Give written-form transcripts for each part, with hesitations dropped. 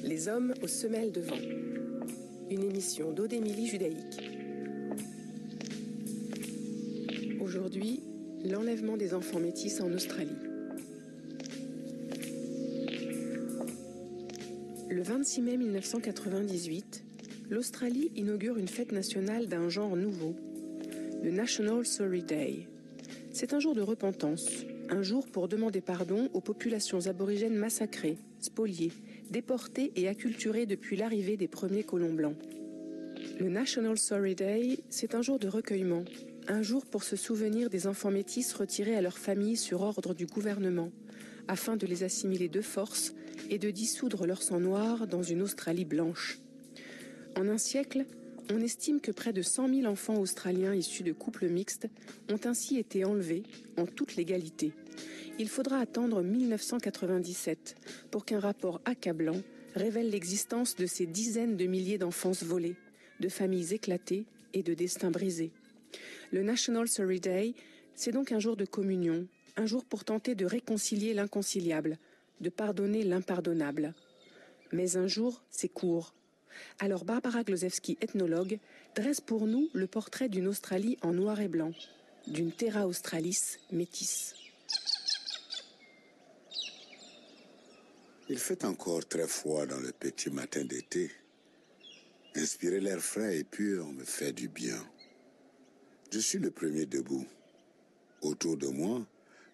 Les hommes aux semelles de vent. Une émission d'Aude-Émilie Judaïque. Aujourd'hui, l'enlèvement des enfants métis en Australie. Le 26 mai 1998, l'Australie inaugure une fête nationale d'un genre nouveau, le National Sorry Day. C'est un jour de repentance, un jour pour demander pardon aux populations aborigènes massacrées, spoliées, déportées et acculturées depuis l'arrivée des premiers colons blancs. Le National Sorry Day, c'est un jour de recueillement, un jour pour se souvenir des enfants métis retirés à leur famille sur ordre du gouvernement, afin de les assimiler de force et de dissoudre leur sang noir dans une Australie blanche. En un siècle, on estime que près de 100 000 enfants australiens issus de couples mixtes ont ainsi été enlevés en toute légalité. Il faudra attendre 1997 pour qu'un rapport accablant révèle l'existence de ces dizaines de milliers d'enfances volées, de familles éclatées et de destins brisés. Le National Sorry Day, c'est donc un jour de communion, un jour pour tenter de réconcilier l'inconciliable, de pardonner l'impardonnable. Mais un jour, c'est court. Alors Barbara Glozewski, ethnologue, dresse pour nous le portrait d'une Australie en noir et blanc, d'une Terra Australis métisse. Il fait encore très froid dans le petit matin d'été. Inspirer l'air frais et pur me fait du bien. Je suis le premier debout. Autour de moi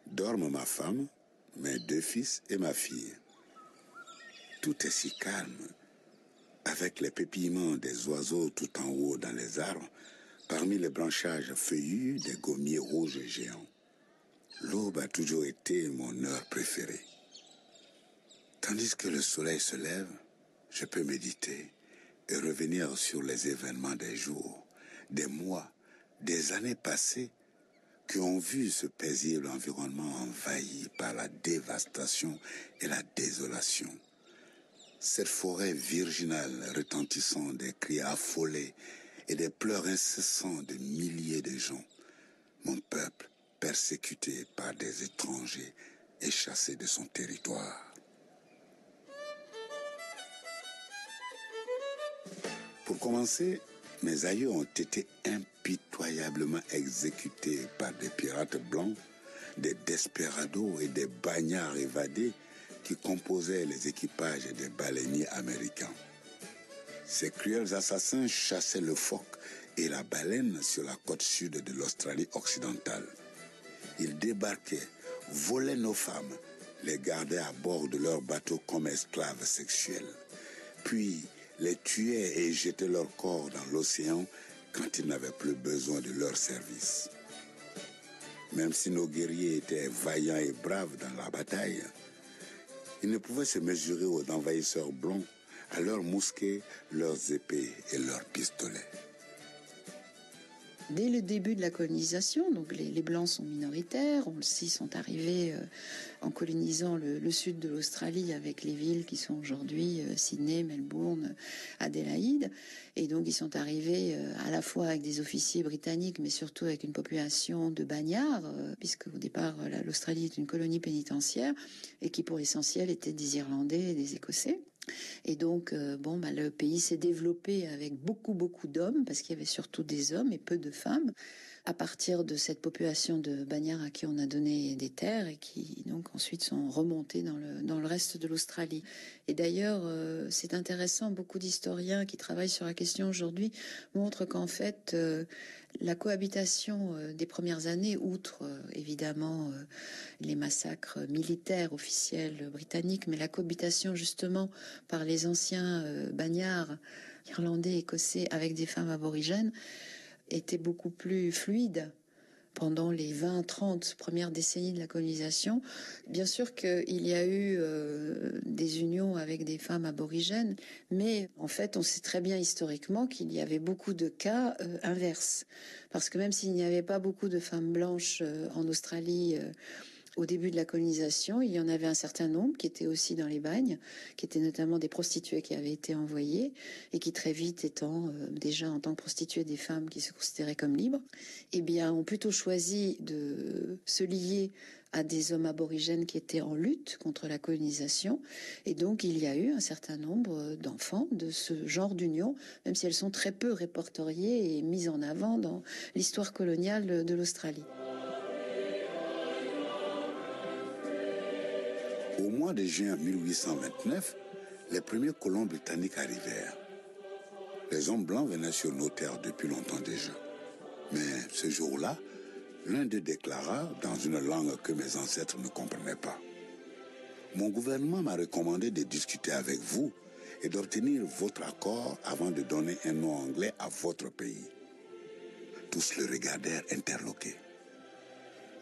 dorment ma femme, mes 2 fils et ma fille. Tout est si calme, avec les pépillements des oiseaux tout en haut dans les arbres, parmi les branchages feuillus des gommiers rouges géants. L'aube a toujours été mon heure préférée. Tandis que le soleil se lève, je peux méditer et revenir sur les événements des jours, des mois, des années passées qui ont vu ce paisible environnement envahi par la dévastation et la désolation. Cette forêt virginale retentissant des cris affolés et des pleurs incessants de milliers de gens. Mon peuple persécuté par des étrangers et chassé de son territoire. Pour commencer, mes aïeux ont été impitoyablement exécutés par des pirates blancs, des desperados et des bagnards évadés qui composaient les équipages des baleiniers américains. Ces cruels assassins chassaient le phoque et la baleine sur la côte sud de l'Australie occidentale. Ils débarquaient, volaient nos femmes, les gardaient à bord de leurs bateaux comme esclaves sexuels, puis les tuaient et jetaient leurs corps dans l'océan quand ils n'avaient plus besoin de leur service. Même si nos guerriers étaient vaillants et braves dans la bataille, ils ne pouvaient se mesurer aux envahisseurs blancs, à leurs mousquets, leurs épées et leurs pistolets. Dès le début de la colonisation, donc les Blancs sont minoritaires, on le sait, sont arrivés en colonisant le sud de l'Australie avec les villes qui sont aujourd'hui Sydney, Melbourne, Adélaïde. Et donc ils sont arrivés à la fois avec des officiers britanniques, mais surtout avec une population de bagnards, puisque au départ l'Australie est une colonie pénitentiaire et qui pour l'essentiel étaient des Irlandais et des Écossais. Et donc, le pays s'est développé avec beaucoup d'hommes, parce qu'il y avait surtout des hommes et peu de femmes, à partir de cette population de bagnards à qui on a donné des terres et qui donc ensuite sont remontés dans le reste de l'Australie. Et d'ailleurs, c'est intéressant, beaucoup d'historiens qui travaillent sur la question aujourd'hui montrent qu'en fait, la cohabitation des premières années, outre évidemment les massacres militaires officiels britanniques, mais la cohabitation justement par les anciens bagnards irlandais, écossais avec des femmes aborigènes était beaucoup plus fluide pendant les 20-30 premières décennies de la colonisation. Bien sûr qu'il y a eu des unions avec des femmes aborigènes, mais en fait, on sait très bien historiquement qu'il y avait beaucoup de cas inverses. Parce que même s'il n'y avait pas beaucoup de femmes blanches en Australie Au début de la colonisation, il y en avait un certain nombre qui étaient aussi dans les bagnes, qui étaient notamment des prostituées qui avaient été envoyées et qui très vite étant déjà en tant que prostituées des femmes qui se considéraient comme libres, eh bien ont plutôt choisi de se lier à des hommes aborigènes qui étaient en lutte contre la colonisation. Et donc il y a eu un certain nombre d'enfants de ce genre d'union, même si elles sont très peu répertoriées et mises en avant dans l'histoire coloniale de l'Australie. Au mois de juin 1829, les premiers colons britanniques arrivèrent. Les hommes blancs venaient sur nos terres depuis longtemps déjà. Mais ce jour-là, l'un d'eux déclara dans une langue que mes ancêtres ne comprenaient pas. Mon gouvernement m'a recommandé de discuter avec vous et d'obtenir votre accord avant de donner un nom anglais à votre pays. Tous le regardèrent interloqués.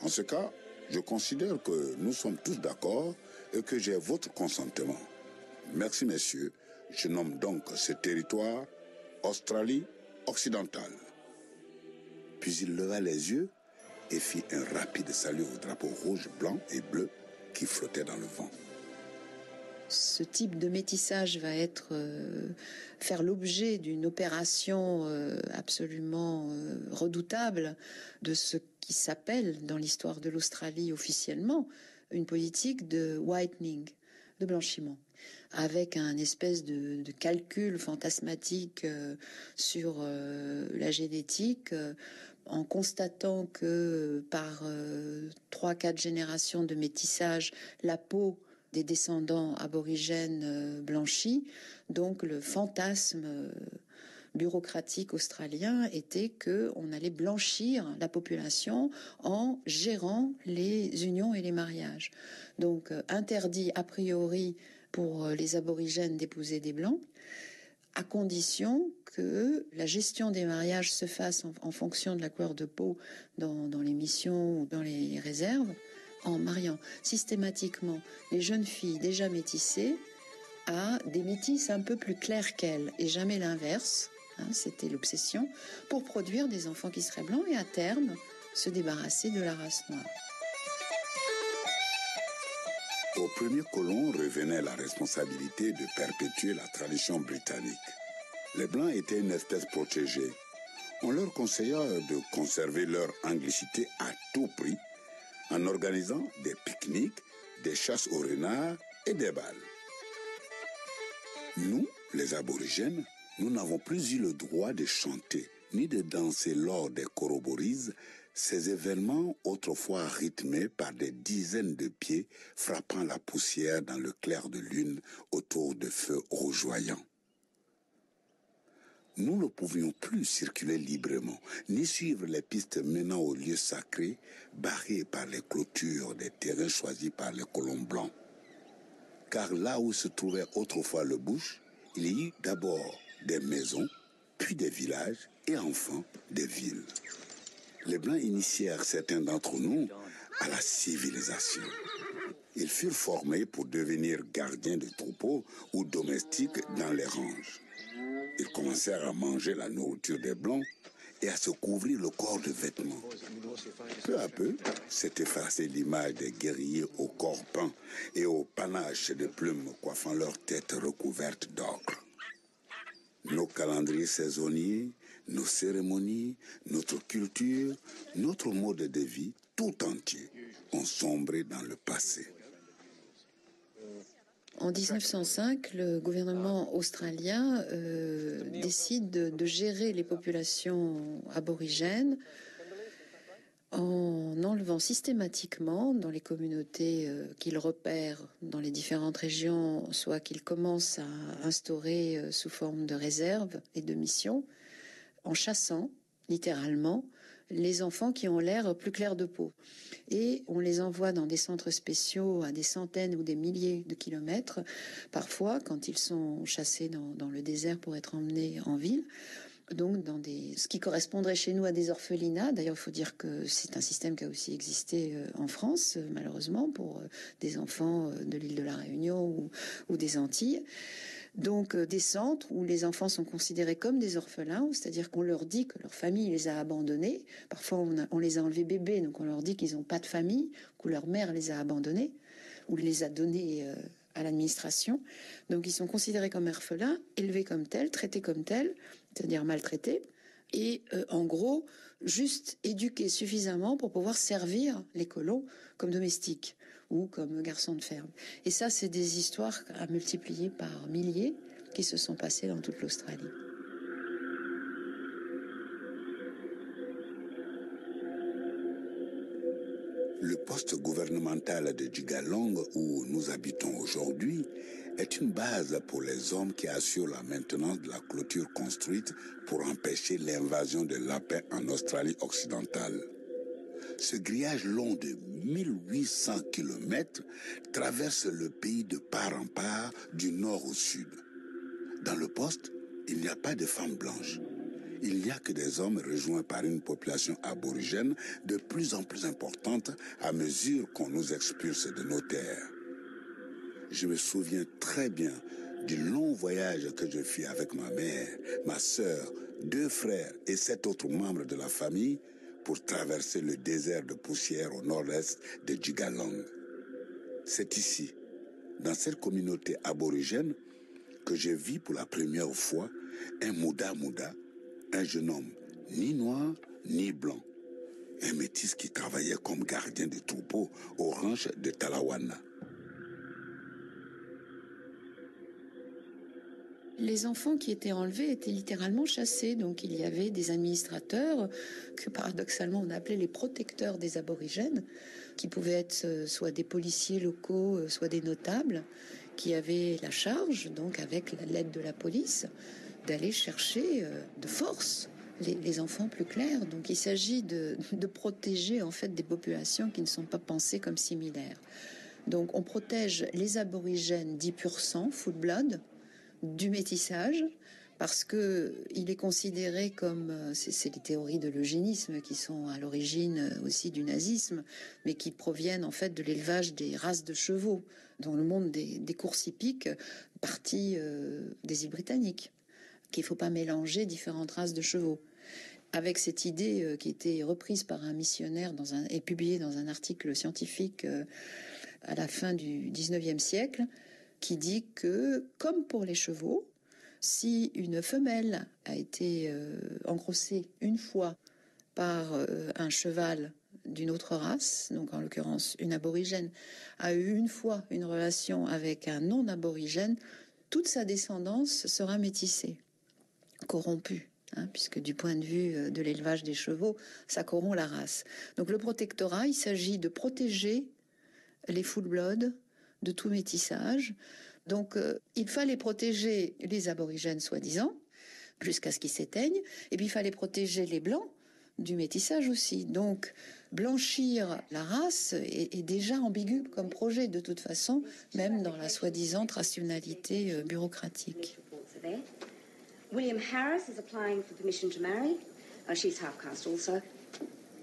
En ce cas, je considère que nous sommes tous d'accord et que j'ai votre consentement. Merci, messieurs. Je nomme donc ce territoire Australie occidentale. Puis il leva les yeux et fit un rapide salut au drapeau rouge, blanc et bleu qui flottait dans le vent. Ce type de métissage va faire l'objet d'une opération absolument redoutable de ce qui s'appelle dans l'histoire de l'Australie officiellement une politique de whitening, de blanchiment, avec un espèce de calcul fantasmatique sur la génétique, en constatant que par 3-4 générations de métissage, la peau des descendants aborigènes blanchis, donc le fantasme bureaucratique australien était qu'on allait blanchir la population en gérant les unions et les mariages. Donc interdit a priori pour les aborigènes d'épouser des blancs, à condition que la gestion des mariages se fasse en fonction de la couleur de peau dans les missions ou dans les réserves, en mariant systématiquement les jeunes filles déjà métissées à des métisses un peu plus claires qu'elles, et jamais l'inverse, c'était l'obsession, pour produire des enfants qui seraient blancs et à terme se débarrasser de la race noire. Aux premiers colons revenait la responsabilité de perpétuer la tradition britannique. Les Blancs étaient une espèce protégée. On leur conseilla de conserver leur anglicité à tout prix en organisant des pique-niques, des chasses aux renards et des bals. Nous, les aborigènes, nous n'avons plus eu le droit de chanter ni de danser lors des corroborees, ces événements autrefois rythmés par des dizaines de pieds frappant la poussière dans le clair de lune autour de feux rougeoyants. Nous ne pouvions plus circuler librement, ni suivre les pistes menant aux lieux sacrés, barrés par les clôtures des terrains choisis par les colons blancs. Car là où se trouvait autrefois le bush, il y eut d'abord des maisons, puis des villages et enfin des villes. Les Blancs initièrent certains d'entre nous à la civilisation. Ils furent formés pour devenir gardiens de troupeaux ou domestiques dans les ranges. Ils commencèrent à manger la nourriture des Blancs et à se couvrir le corps de vêtements. Peu à peu, s'est effacée l'image des guerriers au corps peint et aux panaches de plumes coiffant leurs têtes recouvertes d'ocre. Nos calendriers saisonniers, nos cérémonies, notre culture, notre mode de vie, tout entier, ont sombré dans le passé. En 1905, le gouvernement australien décide de gérer les populations aborigènes en enlevant systématiquement dans les communautés qu'il repère dans les différentes régions, soit qu'il commence à instaurer sous forme de réserves et de missions, en chassant littéralement les enfants qui ont l'air plus clairs de peau. Et on les envoie dans des centres spéciaux à des centaines ou des milliers de kilomètres, parfois quand ils sont chassés dans le désert pour être emmenés en ville. Donc dans ce qui correspondrait chez nous à des orphelinats. D'ailleurs, il faut dire que c'est un système qui a aussi existé en France, malheureusement, pour des enfants de l'île de la Réunion ou des Antilles. Donc des centres où les enfants sont considérés comme des orphelins, c'est-à-dire qu'on leur dit que leur famille les a abandonnés. Parfois on les a enlevés bébés, donc on leur dit qu'ils n'ont pas de famille, que leur mère les a abandonnés ou les a donnés à l'administration. Donc ils sont considérés comme orphelins, élevés comme tels, traités comme tels, c'est-à-dire maltraités. Et en gros, juste éduqués suffisamment pour pouvoir servir les colons comme domestiques ou comme garçons de ferme. Et ça, c'est des histoires à multiplier par milliers qui se sont passées dans toute l'Australie. Le poste gouvernemental de Jigalong, où nous habitons aujourd'hui, est une base pour les hommes qui assurent la maintenance de la clôture construite pour empêcher l'invasion de lapins en Australie occidentale. Ce grillage long de 1800 km traverse le pays de part en part, du nord au sud. Dans le poste, il n'y a pas de femmes blanches. Il n'y a que des hommes rejoints par une population aborigène de plus en plus importante à mesure qu'on nous expulse de nos terres. Je me souviens très bien du long voyage que je fis avec ma mère, ma sœur, 2 frères et 7 autres membres de la famille pour traverser le désert de poussière au nord-est de Jigalong. C'est ici, dans cette communauté aborigène, que je vis pour la première fois un Muda Muda, un jeune homme ni noir ni blanc, un métis qui travaillait comme gardien de troupeau aux ranches de Talawana. Les enfants qui étaient enlevés étaient littéralement chassés. Donc il y avait des administrateurs que paradoxalement on appelait les protecteurs des aborigènes, qui pouvaient être soit des policiers locaux, soit des notables, qui avaient la charge, donc avec l'aide de la police, d'aller chercher de force les enfants plus clairs. Donc il s'agit de protéger en fait des populations qui ne sont pas pensées comme similaires. Donc on protège les aborigènes dits pur sang, full blood, du métissage, parce que il est considéré comme, c'est les théories de l'eugénisme qui sont à l'origine aussi du nazisme, mais qui proviennent en fait de l'élevage des races de chevaux dans le monde des courses hippiques, partie des îles britanniques, qu'il ne faut pas mélanger différentes races de chevaux. Avec cette idée qui était reprise par un missionnaire et publiée dans un article scientifique à la fin du 19e siècle, qui dit que, comme pour les chevaux, si une femelle a été engrossée une fois par un cheval d'une autre race, donc en l'occurrence une aborigène, a eu une fois une relation avec un non-aborigène, toute sa descendance sera métissée, corrompue. Puisque du point de vue de l'élevage des chevaux, ça corrompt la race. Donc le protectorat, il s'agit de protéger les full-blood de tout métissage. Donc il fallait protéger les aborigènes soi-disant, jusqu'à ce qu'ils s'éteignent, et puis il fallait protéger les blancs du métissage aussi. Donc blanchir la race est déjà ambigu comme projet de toute façon, même dans la soi-disant rationalité bureaucratique. William Harris is applying for permission to marry. She's half caste also.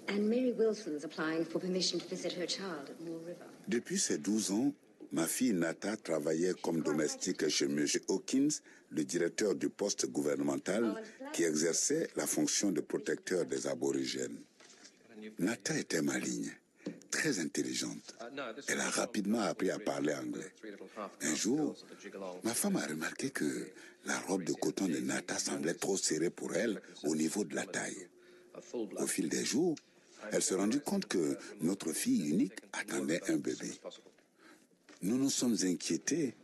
And Mary Wilson's applying for permission to visit her child at Moore River. Depuis ses 12 ans, ma fille Nata travaillait comme domestique chez M. Hawkins, le directeur du poste gouvernemental qui exerçait la fonction de protecteur des aborigènes. Nata était maligne, très intelligente. Elle a rapidement appris à parler anglais. Un jour, ma femme a remarqué que la robe de coton de Nata semblait trop serrée pour elle au niveau de la taille. Au fil des jours, elle se rendit compte que notre fille unique attendait un bébé. Nous nous sommes inquiétés,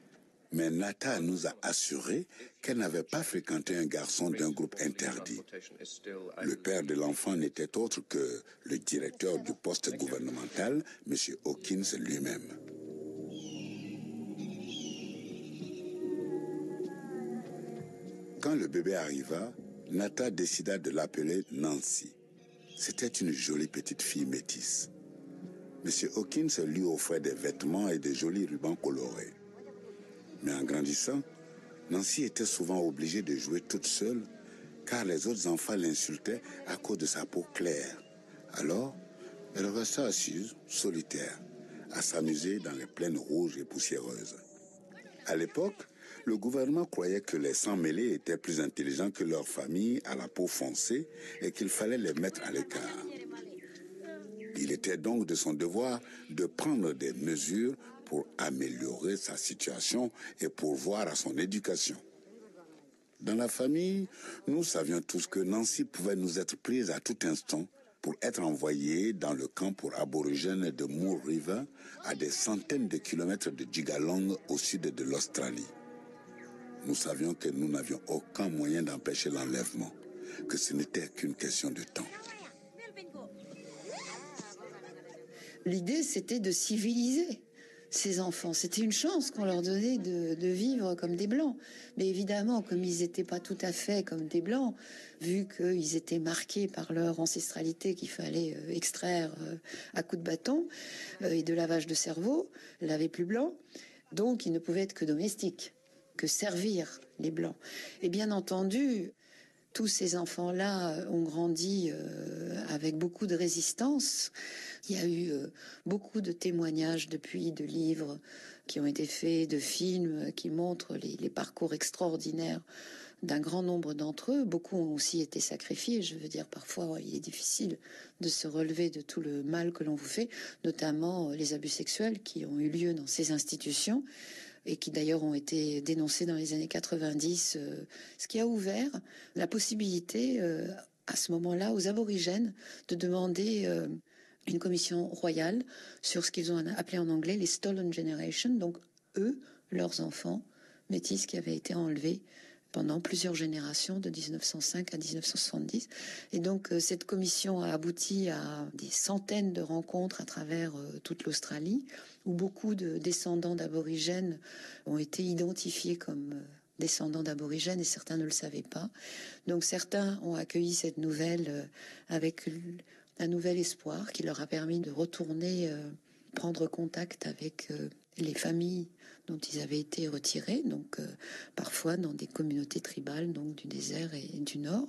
mais Nata nous a assuré qu'elle n'avait pas fréquenté un garçon d'un groupe interdit. Le père de l'enfant n'était autre que le directeur du poste gouvernemental, M. Hawkins lui-même. Quand le bébé arriva, Nata décida de l'appeler Nancy. C'était une jolie petite fille métisse. M. Hawkins lui offrait des vêtements et de jolis rubans colorés. Mais en grandissant, Nancy était souvent obligée de jouer toute seule, car les autres enfants l'insultaient à cause de sa peau claire. Alors, elle resta assise, solitaire, à s'amuser dans les plaines rouges et poussiéreuses. À l'époque, Le gouvernement croyait que les sans-mêlés étaient plus intelligents que leurs familles à la peau foncée et qu'il fallait les mettre à l'écart. Il était donc de son devoir de prendre des mesures pour améliorer sa situation et pourvoir à son éducation. Dans la famille, nous savions tous que Nancy pouvait nous être prise à tout instant pour être envoyée dans le camp pour aborigènes de Moore River, à des centaines de kilomètres de Jigalong au sud de l'Australie. Nous savions que nous n'avions aucun moyen d'empêcher l'enlèvement, que ce n'était qu'une question de temps. L'idée, c'était de civiliser ces enfants. C'était une chance qu'on leur donnait de vivre comme des Blancs. Mais évidemment, comme ils n'étaient pas tout à fait comme des Blancs, vu qu'ils étaient marqués par leur ancestralité qu'il fallait extraire à coups de bâton et de lavage de cerveau, laver plus blanc, donc ils ne pouvaient être que domestiques, que servir les Blancs. Et bien entendu, tous ces enfants-là ont grandi avec beaucoup de résistance. Il y a eu beaucoup de témoignages depuis, de livres qui ont été faits, de films qui montrent les parcours extraordinaires d'un grand nombre d'entre eux. Beaucoup ont aussi été sacrifiés. Je veux dire, parfois, il est difficile de se relever de tout le mal que l'on vous fait, notamment les abus sexuels qui ont eu lieu dans ces institutions et qui d'ailleurs ont été dénoncés dans les années 90, ce qui a ouvert la possibilité à ce moment-là aux aborigènes de demander une commission royale sur ce qu'ils ont appelé en anglais les Stolen Generation, donc eux, leurs enfants métis qui avaient été enlevés pendant plusieurs générations de 1905 à 1970. Et donc cette commission a abouti à des centaines de rencontres à travers toute l'Australie, où beaucoup de descendants d'aborigènes ont été identifiés comme descendants d'aborigènes et certains ne le savaient pas. Donc certains ont accueilli cette nouvelle avec un nouvel espoir qui leur a permis de retourner prendre contact avec les familles dont ils avaient été retirés, donc parfois dans des communautés tribales, donc du désert et du nord.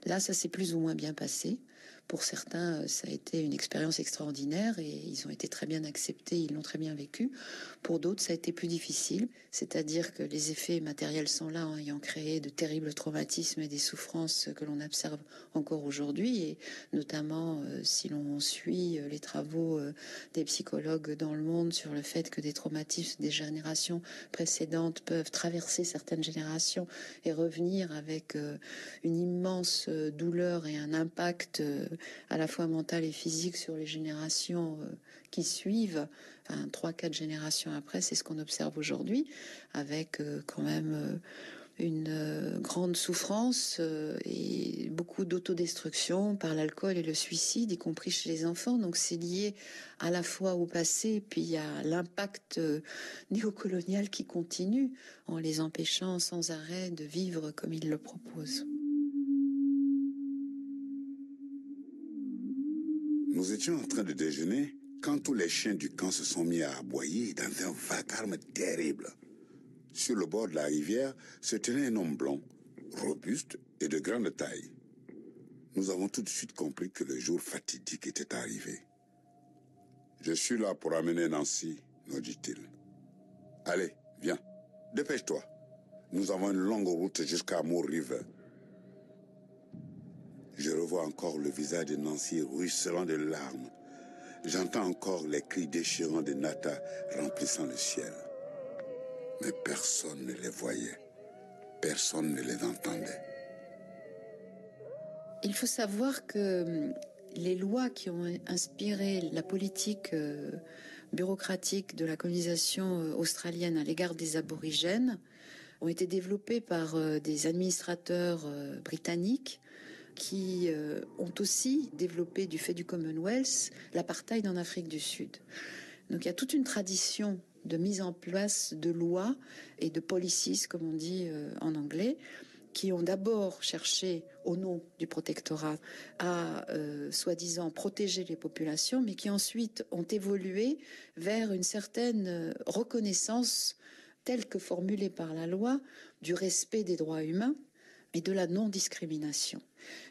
Là, ça s'est plus ou moins bien passé. Pour certains, ça a été une expérience extraordinaire et ils ont été très bien acceptés, ils l'ont très bien vécu. Pour d'autres, ça a été plus difficile, c'est-à-dire que les effets matériels sont là, ayant créé de terribles traumatismes et des souffrances que l'on observe encore aujourd'hui, et notamment si l'on suit les travaux des psychologues dans le monde sur le fait que des traumatismes des générations précédentes peuvent traverser certaines générations et revenir avec une immense douleur et un impact à la fois mental et physique sur les générations qui suivent, enfin 3-4 générations après, c'est ce qu'on observe aujourd'hui, avec quand même une grande souffrance et beaucoup d'autodestruction par l'alcool et le suicide, y compris chez les enfants. Donc c'est lié à la fois au passé, puis à l'impact néocolonial qui continue en les empêchant sans arrêt de vivre comme ils le proposent. Nous étions en train de déjeuner quand tous les chiens du camp se sont mis à aboyer dans un vacarme terrible. Sur le bord de la rivière se tenait un homme blond, robuste et de grande taille. Nous avons tout de suite compris que le jour fatidique était arrivé. « Je suis là pour amener Nancy », nous dit-il. « Allez, viens, dépêche-toi. Nous avons une longue route jusqu'à Moore River. » Je revois encore le visage de Nancy ruisselant de larmes. J'entends encore les cris déchirants de Nata remplissant le ciel. Mais personne ne les voyait. Personne ne les entendait. Il faut savoir que les lois qui ont inspiré la politique bureaucratique de la colonisation australienne à l'égard des aborigènes ont été développées par des administrateurs britanniques qui ont aussi développé, du fait du Commonwealth, l'apartheid en Afrique du Sud. Donc il y a toute une tradition de mise en place de lois et de policies, comme on dit en anglais, qui ont d'abord cherché, au nom du protectorat, à soi-disant protéger les populations, mais qui ensuite ont évolué vers une certaine reconnaissance, telle que formulée par la loi, du respect des droits humains et de la non-discrimination.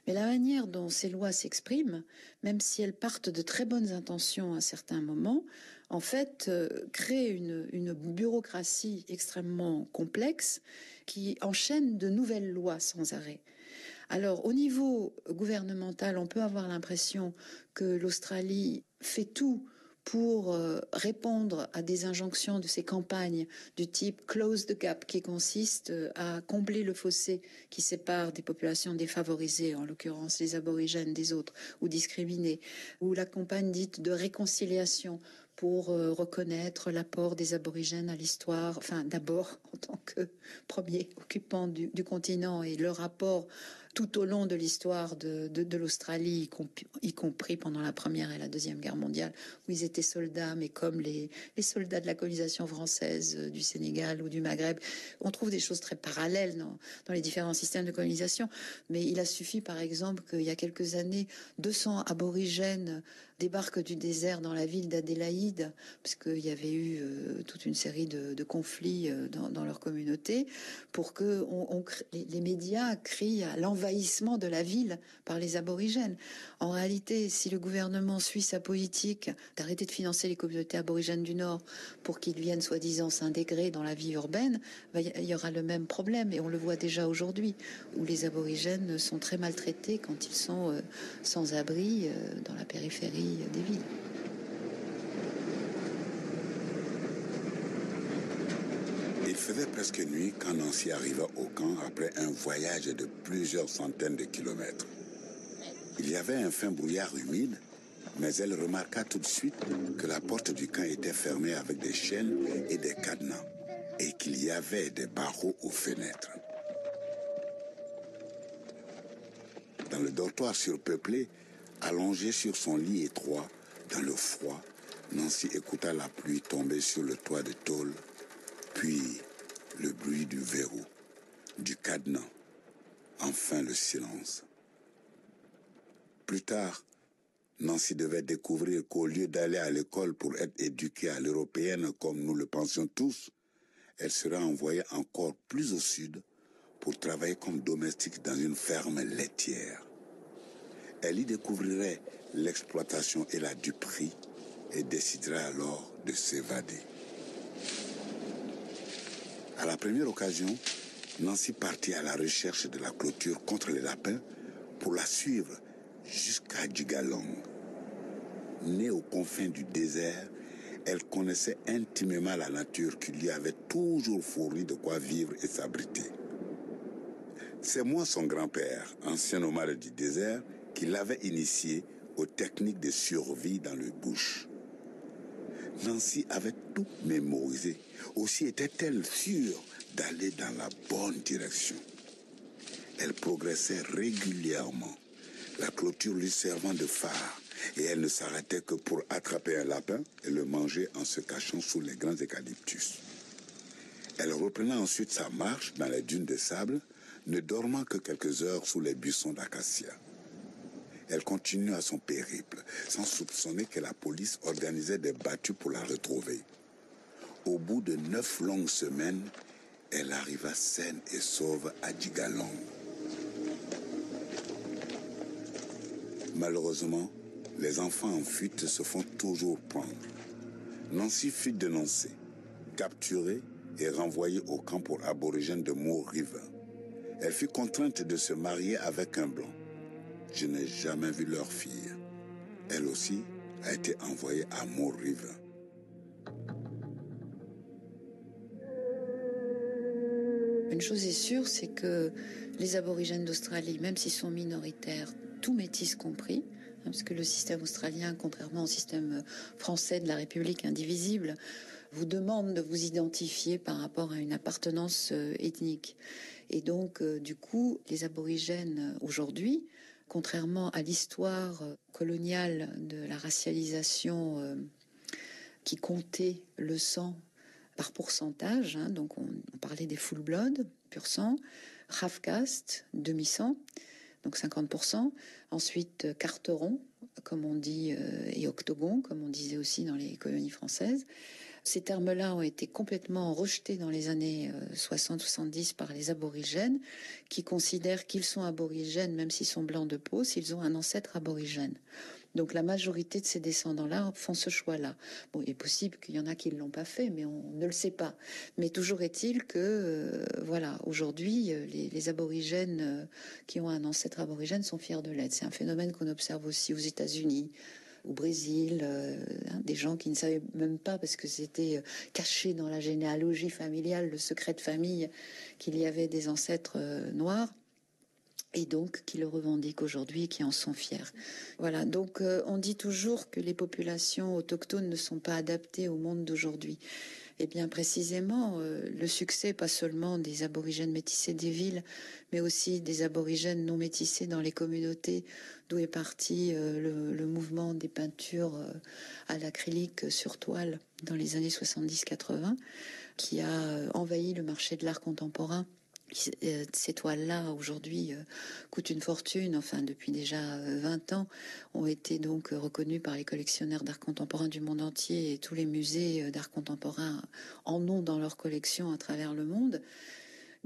Mais la manière dont ces lois s'expriment, même si elles partent de très bonnes intentions à certains moments, en fait, crée une bureaucratie extrêmement complexe qui enchaîne de nouvelles lois sans arrêt. Alors, au niveau gouvernemental, on peut avoir l'impression que l'Australie fait tout pour répondre à des injonctions de ces campagnes du type « close the gap » qui consiste à combler le fossé qui sépare des populations défavorisées, en l'occurrence les aborigènes des autres, ou discriminées, ou la campagne dite de réconciliation pour reconnaître l'apport des aborigènes à l'histoire, enfin d'abord en tant que premiers occupants du continent et leur apport tout au long de l'histoire de l'Australie, y compris pendant la Première et la Deuxième Guerre mondiale, où ils étaient soldats, mais comme les soldats de la colonisation française du Sénégal ou du Maghreb. On trouve des choses très parallèles dans les différents systèmes de colonisation, mais il a suffi, par exemple, qu'il y a quelques années, 200 aborigènes débarquent du désert dans la ville d'Adélaïde, parce qu'il y avait eu toute une série de conflits dans leur communauté, pour que les médias crient à l'envahissement de la ville par les aborigènes. En réalité, si le gouvernement suit sa politique d'arrêter de financer les communautés aborigènes du Nord pour qu'ils viennent soi-disant s'intégrer dans la vie urbaine, il y aura le même problème, et on le voit déjà aujourd'hui, où les aborigènes sont très maltraités quand ils sont sans abri dans la périphérie des villes. Il faisait presque nuit quand Nancy arriva au camp après un voyage de plusieurs centaines de kilomètres. Il y avait un fin brouillard humide, mais elle remarqua tout de suite que la porte du camp était fermée avec des chaînes et des cadenas, et qu'il y avait des barreaux aux fenêtres. Dans le dortoir surpeuplé, allongé sur son lit étroit, dans le froid, Nancy écouta la pluie tomber sur le toit de tôle, puis le bruit du verrou, du cadenas, enfin le silence. Plus tard, Nancy devait découvrir qu'au lieu d'aller à l'école pour être éduquée à l'européenne comme nous le pensions tous, elle sera envoyée encore plus au sud pour travailler comme domestique dans une ferme laitière. Elle y découvrirait l'exploitation et la duperie et déciderait alors de s'évader. À la première occasion, Nancy partit à la recherche de la clôture contre les lapins pour la suivre jusqu'à Jigalong. Née aux confins du désert, elle connaissait intimement la nature qui lui avait toujours fourni de quoi vivre et s'abriter. C'est moi, son grand-père, ancien nomade du désert, qui l'avait initiée aux techniques de survie dans le bush. Nancy avait tout mémorisé. Aussi était-elle sûre d'aller dans la bonne direction. Elle progressait régulièrement, la clôture lui servant de phare, et elle ne s'arrêtait que pour attraper un lapin et le manger en se cachant sous les grands eucalyptus. Elle reprenait ensuite sa marche dans les dunes de sable, ne dormant que quelques heures sous les buissons d'acacia. Elle continua son périple, sans soupçonner que la police organisait des battues pour la retrouver. Au bout de 9 longues semaines, elle arriva saine et sauve à Jigalong. Malheureusement, les enfants en fuite se font toujours prendre. Nancy fut dénoncée, capturée et renvoyée au camp pour aborigènes de Moore River. Elle fut contrainte de se marier avec un blanc. Je n'ai jamais vu leur fille. Elle aussi a été envoyée à Moore River. Une chose est sûre, c'est que les aborigènes d'Australie, même s'ils sont minoritaires, tout métis compris, parce que le système australien, contrairement au système français de la République indivisible, vous demande de vous identifier par rapport à une appartenance ethnique. Et donc, du coup, les aborigènes aujourd'hui, contrairement à l'histoire coloniale de la racialisation qui comptait le sang par pourcentage, donc on parlait des full blood, pur sang, half caste, demi-sang, donc 50%, ensuite carteron, comme on dit, et octogon, comme on disait aussi dans les colonies françaises. Ces termes-là ont été complètement rejetés dans les années 60-70 par les aborigènes, qui considèrent qu'ils sont aborigènes, même s'ils sont blancs de peau, s'ils ont un ancêtre aborigène. Donc la majorité de ces descendants-là font ce choix-là. Bon, il est possible qu'il y en a qui ne l'ont pas fait, mais on ne le sait pas. Mais toujours est-il que, voilà, aujourd'hui, les aborigènes qui ont un ancêtre aborigène sont fiers de l'être. C'est un phénomène qu'on observe aussi aux États-Unis, au Brésil, des gens qui ne savaient même pas, parce que c'était caché dans la généalogie familiale, le secret de famille, qu'il y avait des ancêtres noirs. Et donc qui le revendiquent aujourd'hui et qui en sont fiers. Voilà, donc on dit toujours que les populations autochtones ne sont pas adaptées au monde d'aujourd'hui. Et bien précisément, le succès, pas seulement des aborigènes métissés des villes, mais aussi des aborigènes non métissés dans les communautés, d'où est parti le mouvement des peintures à l'acrylique sur toile dans les années 70-80, qui a envahi le marché de l'art contemporain. Ces toiles-là, aujourd'hui, coûtent une fortune, enfin depuis déjà 20 ans, ont été donc reconnues par les collectionneurs d'art contemporain du monde entier, et tous les musées d'art contemporain en ont dans leur collection à travers le monde.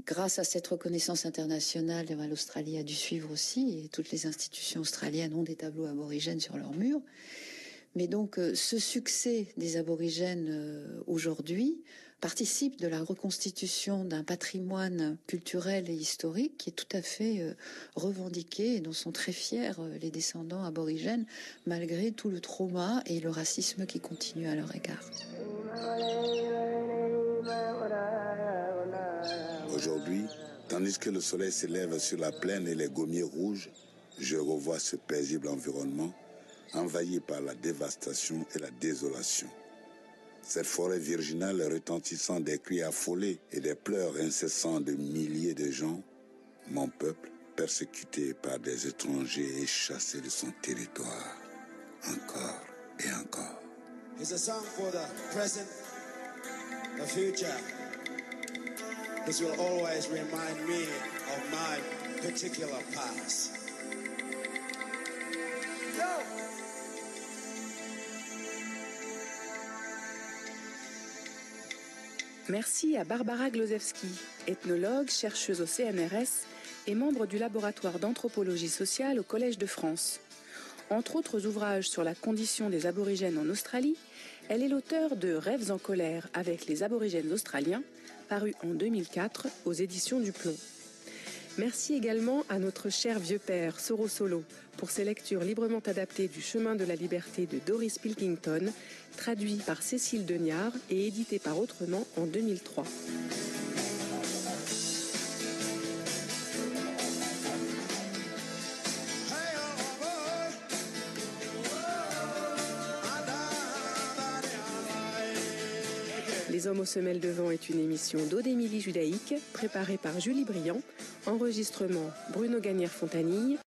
Grâce à cette reconnaissance internationale, l'Australie a dû suivre aussi, et toutes les institutions australiennes ont des tableaux aborigènes sur leurs murs. Mais donc ce succès des aborigènes aujourd'hui participe de la reconstitution d'un patrimoine culturel et historique qui est tout à fait revendiqué et dont sont très fiers les descendants aborigènes, malgré tout le trauma et le racisme qui continue à leur égard. Aujourd'hui, tandis que le soleil s'élève sur la plaine et les gommiers rouges, je revois ce paisible environnement envahi par la dévastation et la désolation. Cette forêt virginale retentissant des cris affolés et des pleurs incessants de milliers de gens, mon peuple persécuté par des étrangers et chassé de son territoire, encore et encore. It's a song for the present, the future. This will always remind me of my particular past. Merci à Barbara Glozewski, ethnologue, chercheuse au CNRS et membre du laboratoire d'anthropologie sociale au Collège de France. Entre autres ouvrages sur la condition des aborigènes en Australie, elle est l'auteure de Rêves en colère avec les aborigènes australiens, paru en 2004 aux éditions du Plomb. Merci également à notre cher vieux père Soro Solo pour ses lectures librement adaptées du Chemin de la liberté de Doris Pilkington, traduit par Cécile Deniard et édité par Autrement en 2003. Les Hommes aux semelles de vent est une émission d'Aude-Émilie Judaïque, préparée par Julie Briand, enregistrement Bruno Gagnère-Fontanille,